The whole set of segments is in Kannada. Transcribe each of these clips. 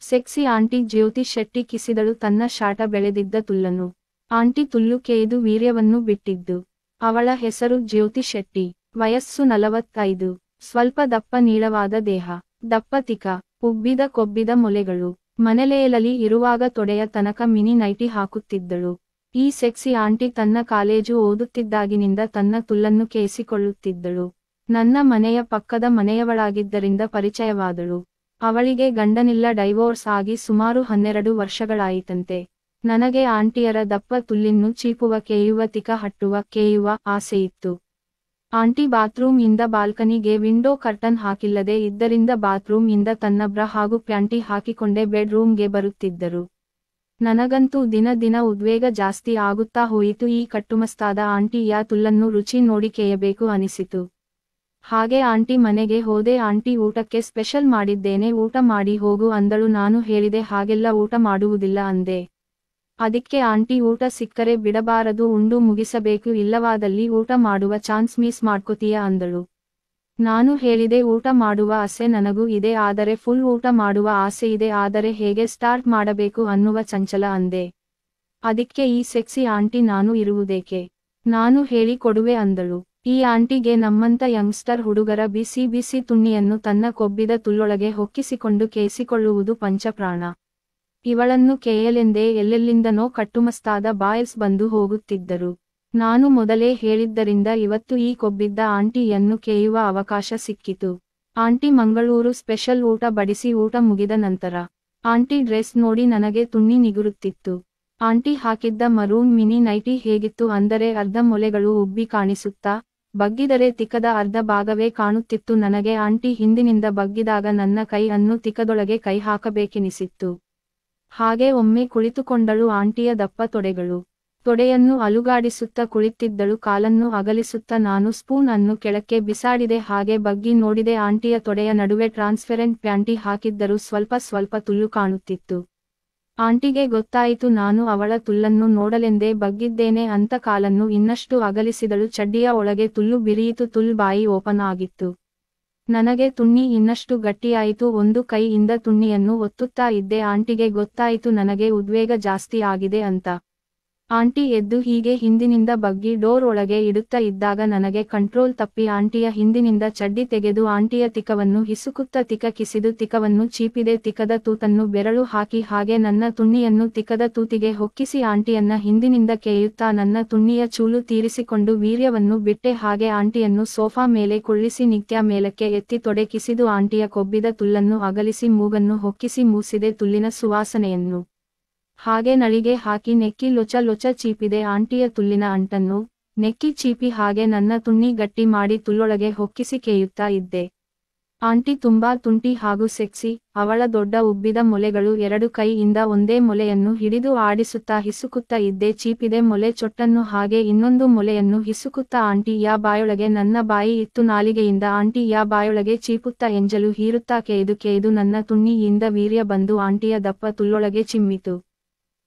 ಸೆಕ್ಸಿ ಆಂಟಿ ಜ್ಯೋತಿ ಶೆಟ್ಟಿ ಕಿಸಿದಳು ತನ್ನ ಶಾಟ ಬೆಳೆದಿದ್ದ ತುಲ್ಲನ್ನು. ಆಂಟಿ ತುಲ್ಲು ಕೇಯ್ದು ವೀರ್ಯವನ್ನು ಬಿಟ್ಟಿದ್ದು. ಅವಳ ಹೆಸರು ಜ್ಯೋತಿ ಶೆಟ್ಟಿ. ವಯಸ್ಸು 45. ಸ್ವಲ್ಪ ದಪ್ಪ ನೀಳವಾದ ದೇಹ. ದಪ್ಪ ತಿಕ. ಉಬ್ಬಿದ ಕೊಬ್ಬಿದ ಮೊಲೆಗಳು. ಮನೆಲೇಲಲಿ ಇರುವಾಗ ತೊಡೆಯ ತನಕ ಮಿನಿ ನೈಟಿ ಹಾಕುತ್ತಿದ್ದಳು. ಈ ಸೆಕ್ಸಿ ಆಂಟಿ ತನ್ನ ಕಾಲೇಜು ಓದುತ್ತಿದ್ದಾಗಿನಿಂದ ತನ್ನ ತುಲ್ಲನ್ನು ಕೇಸಿಕೊಳ್ಳುತ್ತಿದ್ದಳು. ನನ್ನ ಮನೆಯ ಪಕ್ಕದ ಮನೆಯವಳಾಗಿದ್ದರಿಂದ ಪರಿಚಯವಾದಳು. ಅವಳಿಗೆ ಗಂಡನಿಲ್ಲ, ಡೈವೋರ್ಸ್ ಆಗಿ ಸುಮಾರು 12 ವರ್ಷಗಳಾಯಿತಂತೆ. ನನಗೆ ಆಂಟಿಯರ ದಪ್ಪ ತುಲ್ಲಿನ್ನು ಚೀಪುವ ಕೇಯುವ ತಿಕ ಹಟ್ಟುವ ಕೇಯುವ ಆಸೆಯಿತ್ತು. ಆಂಟಿ ಬಾತ್ರೂಮ್ ಇಂದ ಬಾಲ್ಕನಿಗೆ ವಿಂಡೋ ಕರ್ಟನ್ ಹಾಕಿಲ್ಲದೆ ಇದ್ದರಿಂದ ಬಾತ್ರೂಮ್ ಇಂದ ತನ್ನ ಬ್ರಾ ಹಾಗೂ ಪ್ಯಾಂಟಿ ಹಾಕಿಕೊಂಡೇ ಬೆಡ್ ರೂಮ್ಗೆ ಬರುತ್ತಿದ್ದರು. ನನಗಂತೂ ದಿನ ದಿನ ಉದ್ವೇಗ ಜಾಸ್ತಿ ಆಗುತ್ತಾ ಹೋಯಿತು. ಈ ಕಟ್ಟುಮಸ್ತಾದ ಆಂಟಿಯ ತುಲ್ಲನ್ನು ರುಚಿ ನೋಡಿ ಕೇಯಬೇಕು ಅನಿಸಿತು. ಹಾಗೆ ಆಂಟಿ ಮನೆಗೆ ಹೋದೆ. ಆಂಟಿ ಊಟಕ್ಕೆ ಸ್ಪೆಷಲ್ ಮಾಡಿದ್ದೇನೆ, ಊಟ ಮಾಡಿ ಹೋಗು ಅಂದಳು. ನಾನು ಹೇಳಿದೆ ಹಾಗೆಲ್ಲ ಊಟ ಮಾಡುವುದಿಲ್ಲ ಅಂದೆ. ಅದಕ್ಕೆ ಆಂಟಿ ಊಟ ಸಿಕ್ಕರೆ ಬಿಡಬಾರದು, ಉಂಡು ಮುಗಿಸಬೇಕು, ಇಲ್ಲವಾದಲ್ಲಿ ಊಟ ಮಾಡುವ ಚಾನ್ಸ್ ಮಿಸ್ ಮಾಡ್ಕೋತೀಯ ಅಂದಳು. ನಾನು ಹೇಳಿದೆ ಊಟ ಮಾಡುವ ಆಸೆ ನನಗೂ ಇದೆ, ಆದರೆ ಫುಲ್ ಊಟ ಮಾಡುವ ಆಸೆ ಇದೆ, ಆದರೆ ಹೇಗೆ ಸ್ಟಾರ್ಟ್ ಮಾಡಬೇಕು ಅನ್ನುವ ಚಂಚಲ ಅಂದೆ. ಅದಕ್ಕೆ ಈ ಸೆಕ್ಸಿ ಆಂಟಿ ನಾನು ಇರುವುದೇಕೆ, ನಾನು ಹೇಳಿ ಕೊಡುವೆ ಅಂದಳು. ಈ ಆಂಟಿಗೆ ನಮ್ಮಂತ ಯಂಗ್ಸ್ಟರ್ ಹುಡುಗರ ಬಿಸಿ ಬಿಸಿ ತುಣ್ಣಿಯನ್ನು ತನ್ನ ಕೊಬ್ಬಿದ ತುಲ್ಲೊಳಗೆ ಹೊಕ್ಕಿಸಿಕೊಂಡು ಕೇಸಿಕೊಳ್ಳುವುದು ಪಂಚಪ್ರಾಣ. ಇವಳನ್ನು ಕೇಯಲೆಂದೇ ಎಲ್ಲೆಲ್ಲಿಂದನೋ ಕಟ್ಟುಮಸ್ತಾದ ಬಾಯ್ಸ್ ಬಂದು ಹೋಗುತ್ತಿದ್ದರು. ನಾನು ಮೊದಲೇ ಹೇಳಿದ್ದರಿಂದ ಇವತ್ತು ಈ ಕೊಬ್ಬಿದ್ದ ಆಂಟಿಯನ್ನು ಕೇಯುವ ಅವಕಾಶ ಸಿಕ್ಕಿತು. ಆಂಟಿ ಮಂಗಳೂರು ಸ್ಪೆಷಲ್ ಊಟ ಬಡಿಸಿ ಊಟ ಮುಗಿದ ನಂತರ ಆಂಟಿ ಡ್ರೆಸ್ ನೋಡಿ ನನಗೆ ತುಣ್ಣಿ ನಿಗುರುತ್ತಿತ್ತು. ಆಂಟಿ ಹಾಕಿದ್ದ ಮರೂನ್ ಮಿನಿ ನೈಟಿ ಹೇಗಿತ್ತು ಅಂದರೆ ಅರ್ಧ ಮೊಲೆಗಳು ಉಬ್ಬಿ ಕಾಣಿಸುತ್ತಾ, ಬಗ್ಗಿದರೆ ತಿಕದ ಅರ್ಧ ಭಾಗವೇ ಕಾಣುತ್ತಿತ್ತು ನನಗೆ. ಆಂಟಿ ಹಿಂದಿನಿಂದ ಬಗ್ಗಿದಾಗ ನನ್ನ ಕೈ ಅನ್ನು ತಿಕದೊಳಗೆ ಕೈ ಹಾಕಬೇಕೆನಿಸಿತ್ತು. ಹಾಗೆ ಒಮ್ಮೆ ಕುಳಿತುಕೊಂಡಳು. ಆಂಟಿಯ ದಪ್ಪ ತೊಡೆಗಳು. ತೊಡೆಯನ್ನು ಅಲುಗಾಡಿಸುತ್ತಾ ಕುಳಿತಿದ್ದಳು. ಕಾಲನ್ನು ಅಗಲಿಸುತ್ತಾ ನಾನು ಸ್ಪೂನ್ ಅನ್ನು ಕೆಳಕ್ಕೆ ಬಿಸಾಡಿದೆ. ಹಾಗೆ ಬಗ್ಗಿ ನೋಡಿದೆ. ಆಂಟಿಯ ತೊಡೆಯ ನಡುವೆ ಟ್ರಾನ್ಸ್ಪೆರೆಂಟ್ ಪ್ಯಾಂಟಿ ಹಾಕಿದ್ದರೂ ಸ್ವಲ್ಪ ಸ್ವಲ್ಪ ತುಲ್ಲು ಕಾಣುತ್ತಿತ್ತು. ಆಂಟಿಗೆ ಗೊತ್ತಾಯಿತು ನಾನು ಅವಳ ತುಲ್ಲನ್ನು ನೋಡಲೆಂದೇ ಬಗ್ಗಿದ್ದೇನೆ ಅಂತ. ಕಾಲನ್ನು ಇನ್ನಷ್ಟು ಅಗಲಿಸಿದಳು. ಚಡ್ಡಿಯ ಒಳಗೆ ತುಲ್ಲು ಬಿರಿಯಿತು. ಬಾಯಿ ಓಪನ್ ಆಗಿತ್ತು. ನನಗೆ ತುಣ್ಣಿ ಇನ್ನಷ್ಟು ಗಟ್ಟಿಯಾಯಿತು. ಒಂದು ಕೈಯಿಂದ ತುಣ್ಣಿಯನ್ನು ಒತ್ತುತ್ತಾ ಇದ್ದೆ. ಆಂಟಿಗೆ ಗೊತ್ತಾಯಿತು ನನಗೆ ಉದ್ವೇಗ ಜಾಸ್ತಿ ಆಗಿದೆ ಅಂತ. ಆಂಟಿ ಎದ್ದು ಹೀಗೆ ಹಿಂದಿನಿಂದ ಬಗ್ಗಿ ಡೋರ್ ಒಳಗೆ ಇಡುತ್ತಾ ಇದ್ದಾಗ ನನಗೆ ಕಂಟ್ರೋಲ್ ತಪ್ಪಿ ಆಂಟಿಯ ಹಿಂದಿನಿಂದ ಚಡ್ಡಿ ತೆಗೆದು ಆಂಟಿಯ ತಿಕವನ್ನು ಹಿಸುಕುತ್ತಾ ತಿಕ ಕಿಸಿದು ತಿಕವನ್ನು ಚೀಪಿದೆ. ತಿಕದ ತೂತನ್ನು ಬೆರಳು ಹಾಕಿ ಹಾಗೆ ನನ್ನ ತುಣ್ಣಿಯನ್ನು ತಿಕದ ತೂತಿಗೆ ಹೊಕ್ಕಿಸಿ ಆಂಟಿಯನ್ನ ಹಿಂದಿನಿಂದ ಕೇಯುತ್ತಾ ನನ್ನ ತುಣ್ಣಿಯ ಚೂಲು ತೀರಿಸಿಕೊಂಡು ವೀರ್ಯವನ್ನು ಬಿಟ್ಟೆ. ಹಾಗೆ ಆಂಟಿಯನ್ನು ಸೋಫಾ ಮೇಲೆ ಕುಳ್ಳಿಸಿ ನಿತ್ಯ ಮೇಲಕ್ಕೆ ಎತ್ತಿ ತೊಡೆ ಕಿಸಿದು ಆಂಟಿಯ ಕೊಬ್ಬಿದ ತುಲ್ಲನ್ನು ಅಗಲಿಸಿ ಮೂಗನ್ನು ಹೊಕ್ಕಿಸಿ ಮೂಸಿದೆ ತುಲ್ಲಿನ ಸುವಾಸನೆಯನ್ನು. ಹಾಗೆ ನಳಿಗೆ ಹಾಕಿ ನೆಕ್ಕಿ ಲೊಚ ಲೊಚ ಚೀಪಿದೆ ಆಂಟಿಯ ತುಲ್ಲಿನ ಅಂಟನ್ನು. ನೆಕ್ಕಿ ಚೀಪಿ ಹಾಗೆ ನನ್ನ ತುಣ್ಣಿ ಗಟ್ಟಿ ಮಾಡಿ ತುಲ್ಲೊಳಗೆ ಹೊಕ್ಕಿಸಿ ಕೇಯುತ್ತಾ ಇದ್ದೆ. ಆಂಟಿ ತುಂಬಾ ತುಂಟಿ ಹಾಗೂ ಸೆಕ್ಸಿ. ಅವಳ ದೊಡ್ಡ ಉಬ್ಬಿದ ಮೊಲೆಗಳು. 2 ಕೈಯಿಂದ ಒಂದೇ ಮೊಲೆಯನ್ನು ಹಿಡಿದು ಆಡಿಸುತ್ತಾ ಹಿಸುಕುತ್ತಾ ಇದ್ದೆ. ಚೀಪಿದೆ ಮೊಲೆ ಚೊಟ್ಟನ್ನು ಹಾಗೆ ಇನ್ನೊಂದು ಮೊಲೆಯನ್ನು ಹಿಸುಕುತ್ತಾ ಆಂಟಿಯ ಬಾಯೊಳಗೆ ನನ್ನ ಬಾಯಿ ಇತ್ತು. ನಾಲಿಗೆಯಿಂದ ಆಂಟಿಯ ಬಾಯೊಳಗೆ ಚೀಪುತ್ತಾ ಎಂಜಲು ಹೀರುತ್ತಾ ಕೇಯ್ದು ನನ್ನ ತುಣ್ಣಿಯಿಂದ ವೀರ್ಯ ಬಂದು ಆಂಟಿಯ ದಪ್ಪ ತುಲ್ಲೊಳಗೆ ಚಿಮ್ಮಿತು.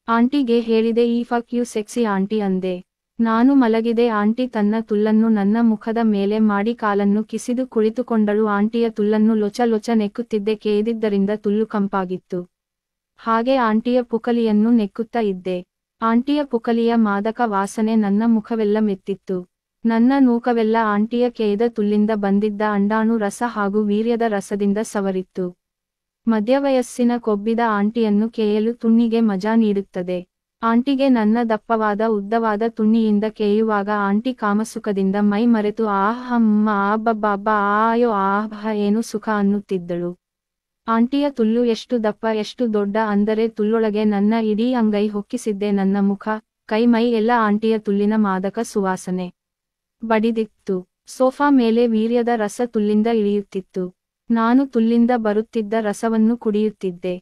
ಆಂಟಿಗೆ ಹೇಳಿದೆ ಈ ಫಕ್ ಯು ಸೆಕ್ಸಿ ಆಂಟಿ ಅಂದೆ. ನಾನು ಮಲಗಿದೆ. ಆಂಟಿ ತನ್ನ ತುಲ್ಲನ್ನು ನನ್ನ ಮುಖದ ಮೇಲೆ ಮಾಡಿ ಕಾಲನ್ನು ಕಿಸಿದು ಕುಳಿತುಕೊಂಡಳು. ಆಂಟಿಯ ತುಲ್ಲನ್ನು ಲೊಚ ಲೊಚ ನೆಕ್ಕುತ್ತಿದ್ದೆ. ಕೇಯ್ದಿದ್ದರಿಂದ ತುಲ್ಲು ಕಂಪಾಗಿತ್ತು. ಹಾಗೆ ಆಂಟಿಯ ಪುಕಲಿಯನ್ನು ನೆಕ್ಕುತ್ತಾ ಇದ್ದೆ. ಆಂಟಿಯ ಪುಕಲಿಯ ಮಾದಕ ವಾಸನೆ ನನ್ನ ಮುಖವೆಲ್ಲ ಮೆತ್ತಿತ್ತು. ನನ್ನ ನೂಕವೆಲ್ಲ ಆಂಟಿಯ ಕೇಯ್ದ ತುಲ್ಲಿಂದ ಬಂದಿದ್ದ ಅಂಡಾಣು ರಸ ಹಾಗೂ ವೀರ್ಯದ ರಸದಿಂದ ಸವರಿತ್ತು. ಮಧ್ಯವಯಸ್ಸಿನ ಕೊಬ್ಬಿದ ಆಂಟಿಯನ್ನು ಕೇಯಲು ತುಣ್ಣಿಗೆ ಮಜಾ ನೀಡುತ್ತದೆ. ಆಂಟಿಗೆ ನನ್ನ ದಪ್ಪವಾದ ಉದ್ದವಾದ ತುಣ್ಣಿಯಿಂದ ಕೇಯುವಾಗ ಆಂಟಿ ಕಾಮಸುಖದಿಂದ ಮೈ ಮರೆತು ಆಹ್ ಹಮ್ಮ ಆಬ್ಬಬ್ಬ ಆಯೋ ಆಹ್ ಏನು ಸುಖ ಅನ್ನುತ್ತಿದ್ದಳು. ಆಂಟಿಯ ತುಲ್ಲು ಎಷ್ಟು ದಪ್ಪ ಎಷ್ಟು ದೊಡ್ಡ ಅಂದರೆ ತುಲ್ಲೊಳಗೆ ನನ್ನ ಇಡೀ ಅಂಗೈ ಹೊಕ್ಕಿಸಿದ್ದೆ. ನನ್ನ ಮುಖ ಕೈ ಮೈ ಎಲ್ಲ ಆಂಟಿಯ ತುಲ್ಲಿನ ಮಾದಕ ಸುವಾಸನೆ ಬಡಿದಿತ್ತು. ಸೋಫಾ ಮೇಲೆ ವೀರ್ಯದ ರಸ ತುಲ್ಲಿಂದ ಇಳಿಯುತ್ತಿತ್ತು. ನಾನು ತುಲ್ಲಿಂದ ಬರುತ್ತಿದ್ದ ರಸವನ್ನು ಕುಡಿಯುತ್ತಿದ್ದೆ.